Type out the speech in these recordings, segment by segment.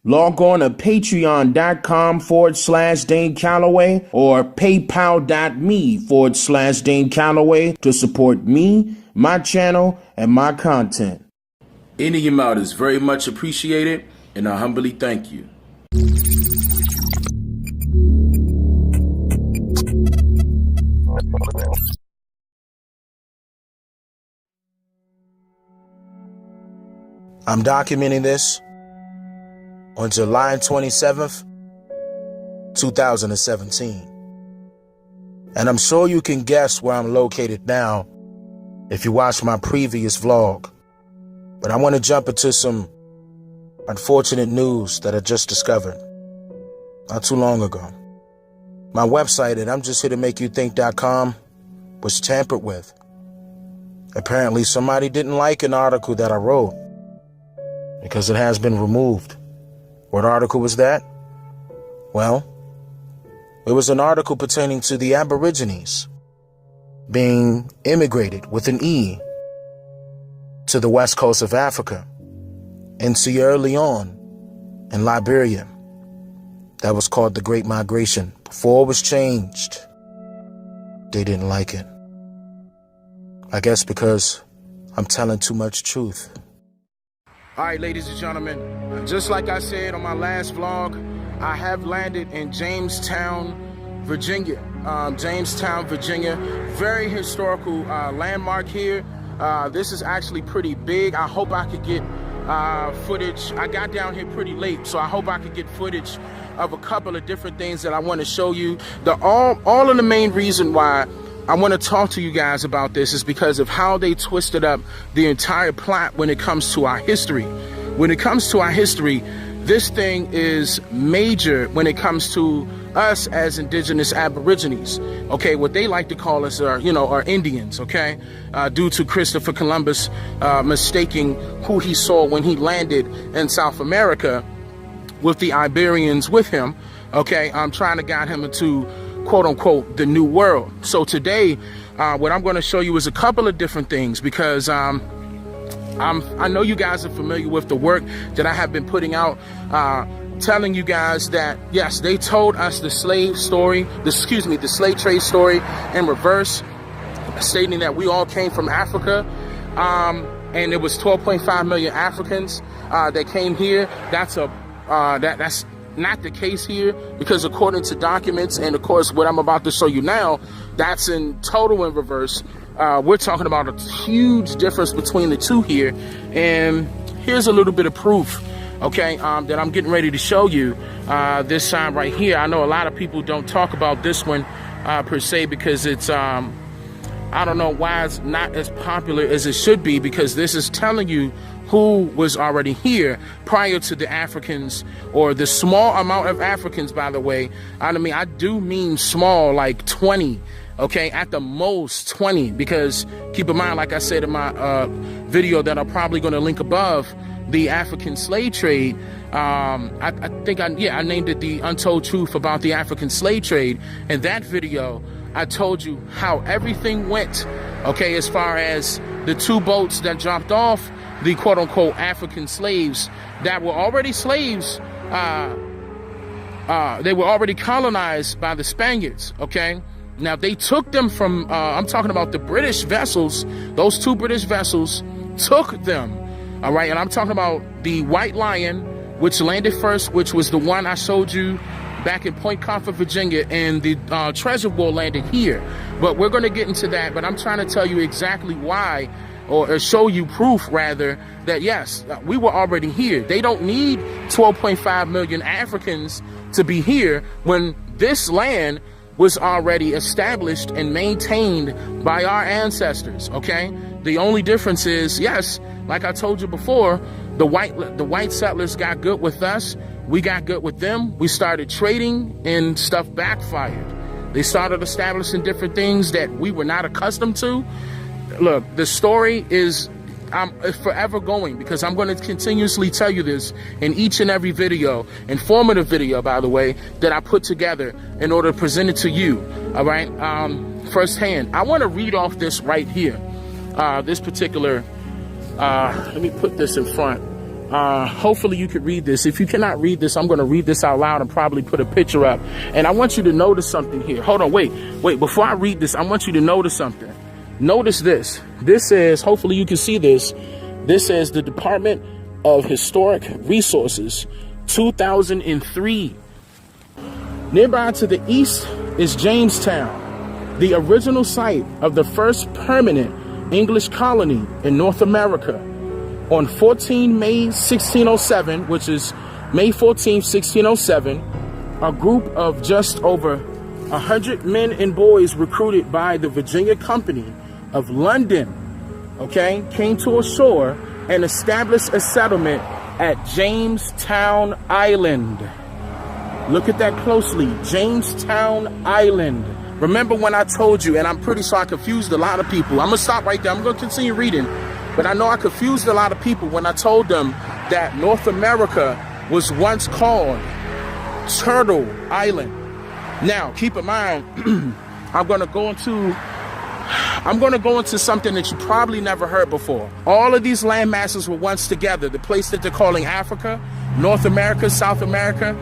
Log on to patreon.com/Dane Calloway or paypal.me/Dane Calloway to support me, my channel, and my content. Any amount is very much appreciated, and I humbly thank you. I'm documenting this on July 27th, 2017. And I'm sure you can guess where I'm located now if you watched my previous vlog. But I want to jump into some unfortunate news that I just discovered not too long ago. My website at I'mJustHereToMakeYouThink.com was tampered with. Apparently somebody didn't like an article that I wrote because it has been removed. What article was that? Well, it was an article pertaining to the Aborigines being immigrated with an E to the west coast of Africa in Sierra Leone and Liberia. That was called the Great Migration. Before it was changed, they didn't like it. I guess because I'm telling too much truth. All right, ladies and gentlemen, just like I said on my last vlog, I have landed in Jamestown, Virginia. Jamestown, Virginia, very historical landmark here. This is actually pretty big. I hope I could get footage. I got down here pretty late, so I hope I could get footage of a couple of different things that I want to show you. All of the main reason why I want to talk to you guys about this is because of how they twisted up the entire plot when it comes to our history. When it comes to our history, this thing is major when it comes to us as indigenous Aborigines. Okay, what they like to call us are, are Indians, okay? Due to Christopher Columbus mistaking who he saw when he landed in South America with the Iberians with him, okay? I'm trying to guide him into quote unquote the new world. So today what I'm going to show you is a couple of different things because I know you guys are familiar with the work that I have been putting out, telling you guys that yes, they told us the slave story, the slave trade story in reverse, stating that we all came from Africa, and it was 12.5 million Africans that came here. That's not the case here, because according to documents and of course what I'm about to show you now, that's in total in reverse. We're talking about a huge difference between the two here, and here's a little bit of proof, okay, that I'm getting ready to show you. This sign right here, I know a lot of people don't talk about this one per se because it's I don't know why it's not as popular as it should be, because this is telling you who was already here prior to the Africans, or the small amount of Africans, by the way. I mean, I do mean small, like 20, okay, at the most 20, because keep in mind, like I said in my video that I'm probably going to link above, the African slave trade, I think I named it The Untold Truth About the African Slave Trade. In that video, I told you how everything went, okay, as far as the two boats that dropped off the quote-unquote African slaves that were already slaves. They were already colonized by the Spaniards, okay? Now, they took them from, I'm talking about the British vessels. Those two British vessels took them, all right? And I'm talking about the White Lion, which landed first, which was the one I showed you back in Point Comfort, Virginia, and the Treasure War landed here. But we're going to get into that, but I'm trying to tell you exactly why, or show you proof rather, that yes, we were already here. They don't need 12.5 million Africans to be here when this land was already established and maintained by our ancestors, okay? The only difference is, yes, like I told you before, the white settlers got good with us, we got good with them, we started trading, and stuff backfired. They started establishing different things that we were not accustomed to. Look, the story is forever going, because I'm going to continuously tell you this in each and every video, informative video, by the way, that I put together in order to present it to you, all right, firsthand. I want to read off this right here, this particular, let me put this in front Hopefully you could read this. If you cannot read this, I'm going to read this out loud and probably put a picture up. And I want you to notice something here. Hold on, wait. Before I read this, I want you to notice something. Notice this. This says, hopefully you can see this. This says the Department of Historic Resources, 2003. Nearby to the east is Jamestown, the original site of the first permanent English colony in North America. On 14 May 1607, which is May 14, 1607, a group of just over 100 men and boys recruited by the Virginia Company of London, okay, came to a shore and established a settlement at Jamestown Island. Look at that closely, Jamestown Island. Remember when I told you, and I'm pretty sure I confused a lot of people. I'm gonna stop right there, I'm gonna continue reading. But I know I confused a lot of people when I told them that North America was once called Turtle Island. Now, keep in mind, I'm going to go into something that you probably never heard before. All of these land masses were once together. The place that they're calling Africa, North America, South America,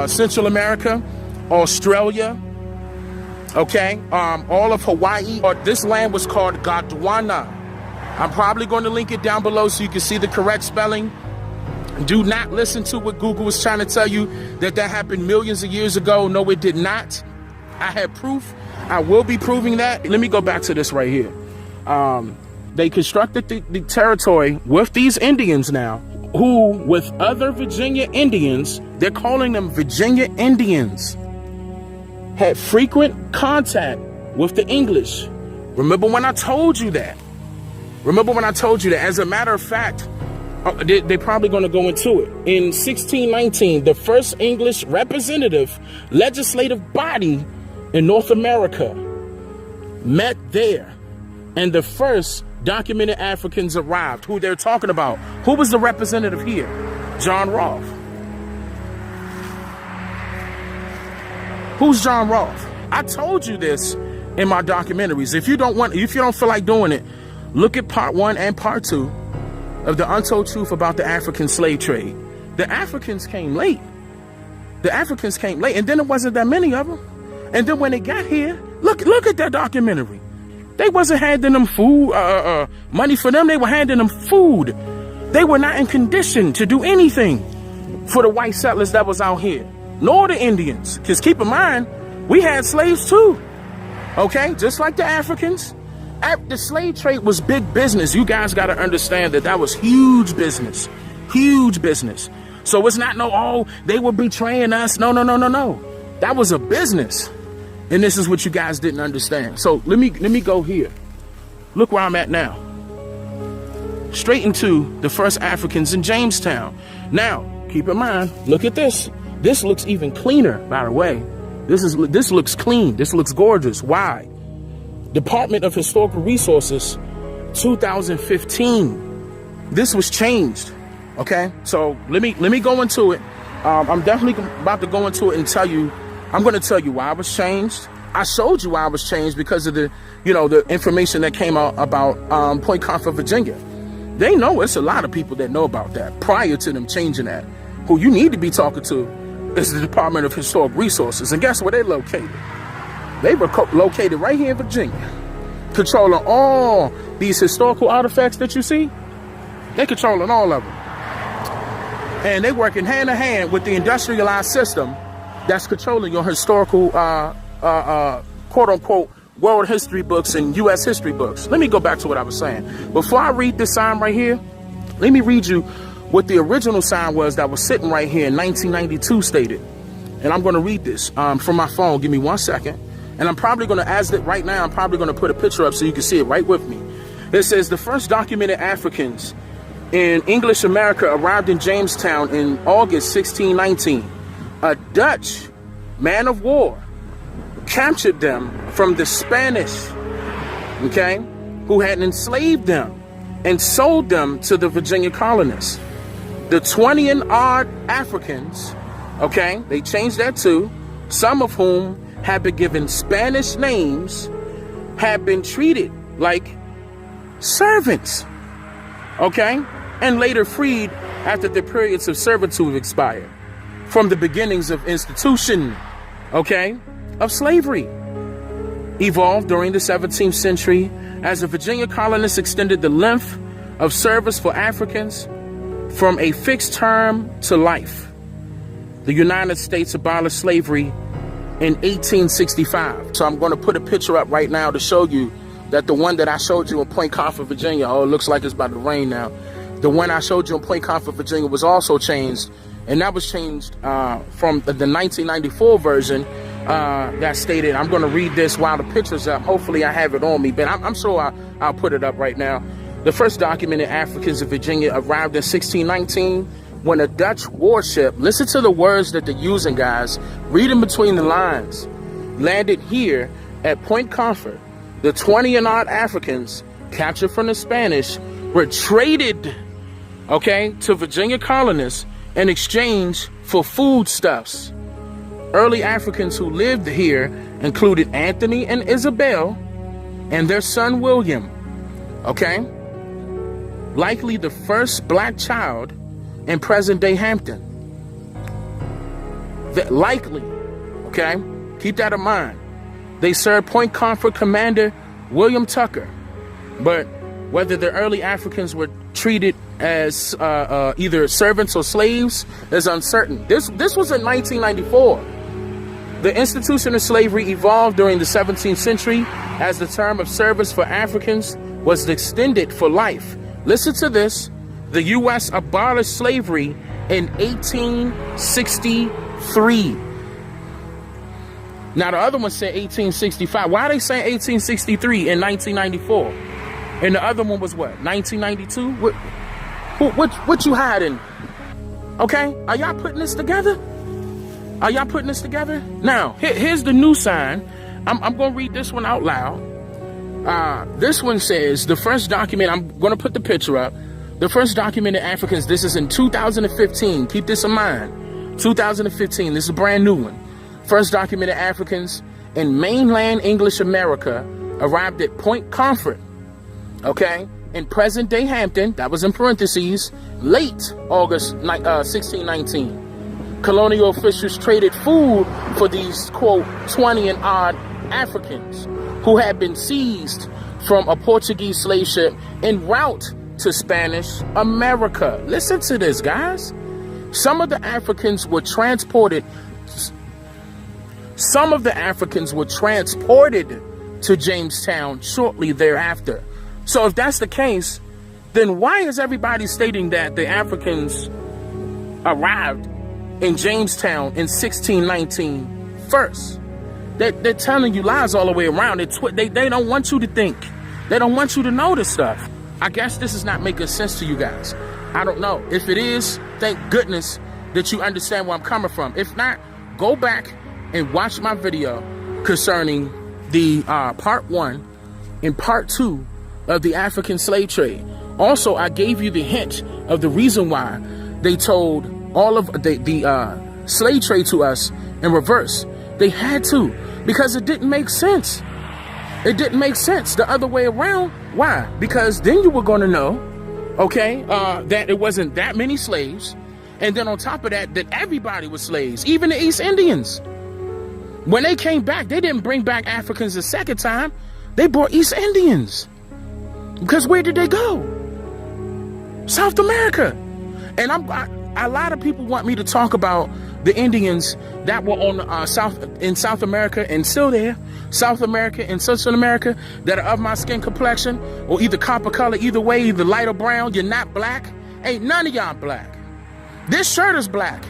Central America, Australia, okay, all of Hawaii. This land was called Gondwana. I'm probably going to link it down below so you can see the correct spelling. Do not listen to what Google was trying to tell you, that happened millions of years ago. No, it did not. I have proof. I will be proving that. Let me go back to this right here. They constructed the territory with these Indians now, who, with other Virginia Indians, they're calling them Virginia Indians, had frequent contact with the English. Remember when I told you that? As a matter of fact, they're probably going to go into it. In 1619, the first English representative legislative body in North America met there, and the first documented Africans arrived. Who they're talking about? Who was the representative here? John Rolfe. Who's John Rolfe? I told you this in my documentaries. If you don't feel like doing it, look at part 1 and part 2 of The Untold Truth About the African Slave Trade. The Africans came late. And then it wasn't that many of them. And then when they got here, look at that documentary. They wasn't handing them food, money for them. They were handing them food. They were not in condition to do anything for the white settlers that was out here, nor the Indians. Because keep in mind, we had slaves too. Okay, just like the Africans. The slave trade was big business. You guys got to understand that was huge business. Huge business. So it's not they were betraying us. No. That was a business. And this is what you guys didn't understand. So let me go here. Look where I'm at now. Straight into the first Africans in Jamestown. Now, keep in mind, look at this. This looks even cleaner, by the way. This looks clean. This looks gorgeous. Why? Department of Historical Resources, 2015. This was changed. Okay, so let me go into it. I'm definitely about to go into it and I'm going to tell you why I was changed. I showed you why I was changed because of the information that came out about Point Comfort, Virginia. They know it's a lot of people that know about that prior to them changing that. Who you need to be talking to is the Department of Historic Resources. And guess where they're located? They were located right here in Virginia, controlling all these historical artifacts that you see. They're controlling all of them. And they working hand in hand with the industrialized system that's controlling your historical, quote unquote, world history books and U.S. history books. Let me go back to what I was saying. Before I read this sign right here, let me read you what the original sign was that was sitting right here in 1992 stated. And I'm going to read this from my phone. Give me 1 second. And I'm probably going to, as that right now, I'm probably going to put a picture up so you can see it right with me. It says the first documented Africans in English America arrived in Jamestown in August 1619. A Dutch man of war captured them from the Spanish, okay, who had enslaved them and sold them to the Virginia colonists. The 20 and odd Africans, okay, they changed that too, some of whom had been given Spanish names, had been treated like servants, okay? and later freed after the periods of servitude expired, from the beginnings of institution, of slavery. Evolved during the 17th century as the Virginia colonists extended the length of service for Africans from a fixed term to life. The United States abolished slavery in 1865. So I'm going to put a picture up right now to show you that the one that I showed you in Point Comfort, Virginia, oh, it looks like it's about to rain now. The one I showed you in Point Comfort, Virginia was also changed, and that was changed from the 1994 version that stated, I'm going to read this while the picture's up. Hopefully I have it on me, but I'm sure I'll put it up right now. The first documented Africans of Virginia arrived in 1619 when a Dutch warship, listen to the words that they're using, guys, read in between the lines, landed here at Point Comfort. The 20 and odd Africans captured from the Spanish were traded, to Virginia colonists in exchange for foodstuffs. Early Africans who lived here included Anthony and Isabel and their son William, likely the first black child in present-day Hampton. Likely, keep that in mind. They served Point Comfort Commander William Tucker, but whether the early Africans were treated as either servants or slaves is uncertain. This was in 1994. The institution of slavery evolved during the 17th century as the term of service for Africans was extended for life. Listen to this. The U.S. abolished slavery in 1863. Now, the other one said 1865. Why are they saying 1863 in 1994? And the other one was what, 1992? What you hiding? Are y'all putting this together? Are y'all putting this together? Now, here's the new sign. I'm going to read this one out loud. This one says, the first document, I'm going to put the picture up. The first documented Africans, this is in 2015. Keep this in mind. 2015, this is a brand new one. First documented Africans in mainland English America arrived at Point Comfort, in present-day Hampton, that was in parentheses, late August 1619. Colonial officials traded food for these, quote, 20 and odd Africans who had been seized from a Portuguese slave ship en route to Spanish America. Listen to this, guys. Some of the Africans were transported to Jamestown shortly thereafter. So if that's the case, then why is everybody stating that the Africans arrived in Jamestown in 1619 first? They're telling you lies all the way around. They don't want you to think. They don't want you to know this stuff. I guess this is not making sense to you guys. I don't know. If it is, thank goodness that you understand where I'm coming from. If not, go back and watch my video concerning the part 1 and part 2 of the African slave trade. Also, I gave you the hint of the reason why they told all of the slave trade to us in reverse. They had to, because it didn't make sense. It didn't make sense the other way around. Why? Because then you were going to know, that it wasn't that many slaves. And then on top of that, that everybody was slaves, even the East Indians. When they came back, they didn't bring back Africans a second time. They brought East Indians. Because where did they go? South America. And a lot of people want me to talk about the Indians that were on South America and still there, South America and Central America, that are of my skin complexion or either copper color, either way, either light or brown. You're not black. Ain't none of y'all black. This shirt is black.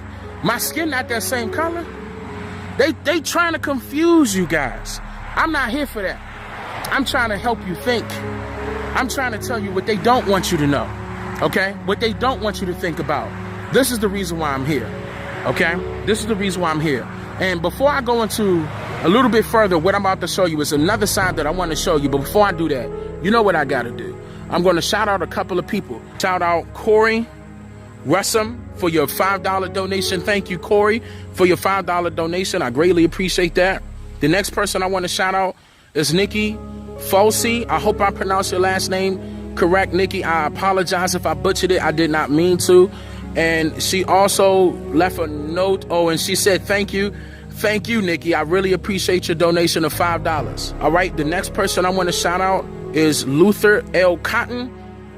My skin not that same color. They trying to confuse you guys. I'm not here for that. I'm trying to help you think. I'm trying to tell you what they don't want you to know. What they don't want you to think about. This is the reason why I'm here. This is the reason why I'm here. And before I go into a little bit further, what I'm about to show you is another side that I want to show you. But before I do that, you know what I got to do. I'm going to shout out a couple of people. Shout out Corey Russum for your $5 donation. Thank you, Corey, for your $5 donation. I greatly appreciate that. The next person I want to shout out is Nikki Fossey. I hope I pronounced your last name correct, Nikki. I apologize if I butchered it. I did not mean to. And she also left a note. Oh, and she said, thank you. Thank you, Nikki. I really appreciate your donation of $5. All right. The next person I want to shout out is Luther L. Cotton.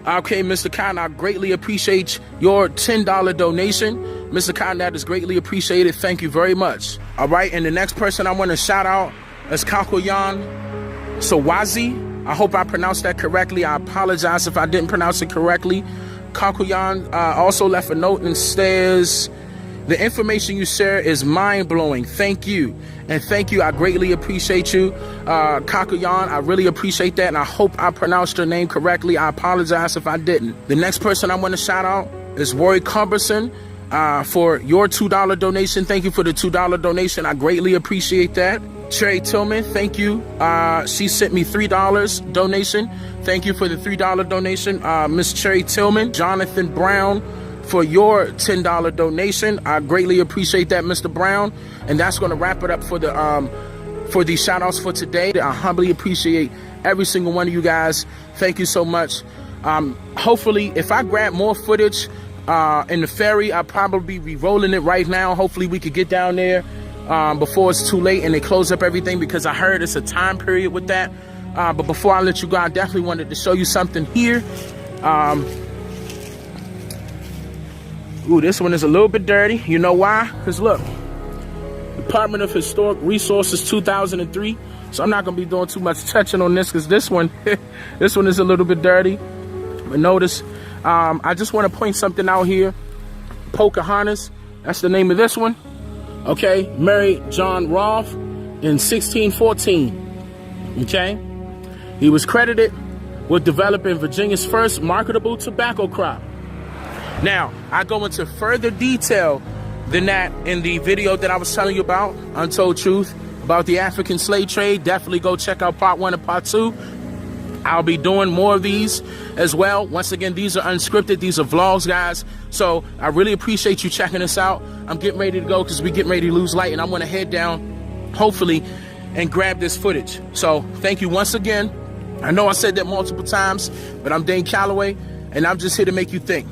Okay, Mr. Cotton, I greatly appreciate your $10 donation. Mr. Cotton, that is greatly appreciated. Thank you very much. All right. And the next person I want to shout out is Kakoyan Sawazi. I hope I pronounced that correctly. I apologize if I didn't pronounce it correctly. Kakoyan also left a note and says, the information you share is mind-blowing. Thank you. And thank you. I greatly appreciate you. Kakoyan, I really appreciate that. And I hope I pronounced your name correctly. I apologize if I didn't. The next person I want to shout out is Roy Cumberson for your $2 donation. Thank you for the $2 donation. I greatly appreciate that. Cherry Tillman, thank you. She sent me $3 donation. Thank you for the $3 donation. Miss Cherry Tillman. Jonathan Brown, for your $10 donation. I greatly appreciate that, Mr. Brown. And that's going to wrap it up for the shout outs for today. I humbly appreciate every single one of you guys. Thank you so much. Hopefully, if I grab more footage in the ferry, I'll probably be rolling it right now. Hopefully we could get down there before it's too late and they close up everything, because I heard it's a time period with that. But before I let you go, I definitely wanted to show you something here. Ooh, this one is a little bit dirty. You know why? Because look, Department of Historic Resources 2003. So I'm not going to be doing too much touching on this, because this one is a little bit dirty. But notice, I just want to point something out here. Pocahontas, that's the name of this one. Okay, married John Rolfe in 1614. Okay, he was credited with developing Virginia's first marketable tobacco crop. Now, I go into further detail than that in the video that I was telling you about, Untold Truth, about the African slave trade. Definitely go check out part 1 and part 2. I'll be doing more of these as well. Once again, these are unscripted. These are vlogs, guys. So I really appreciate you checking this out. I'm getting ready to go because we're getting ready to lose light, and I'm going to head down, hopefully, and grab this footage. So thank you once again. I know I said that multiple times, but I'm Dane Calloway, and I'm just here to make you think.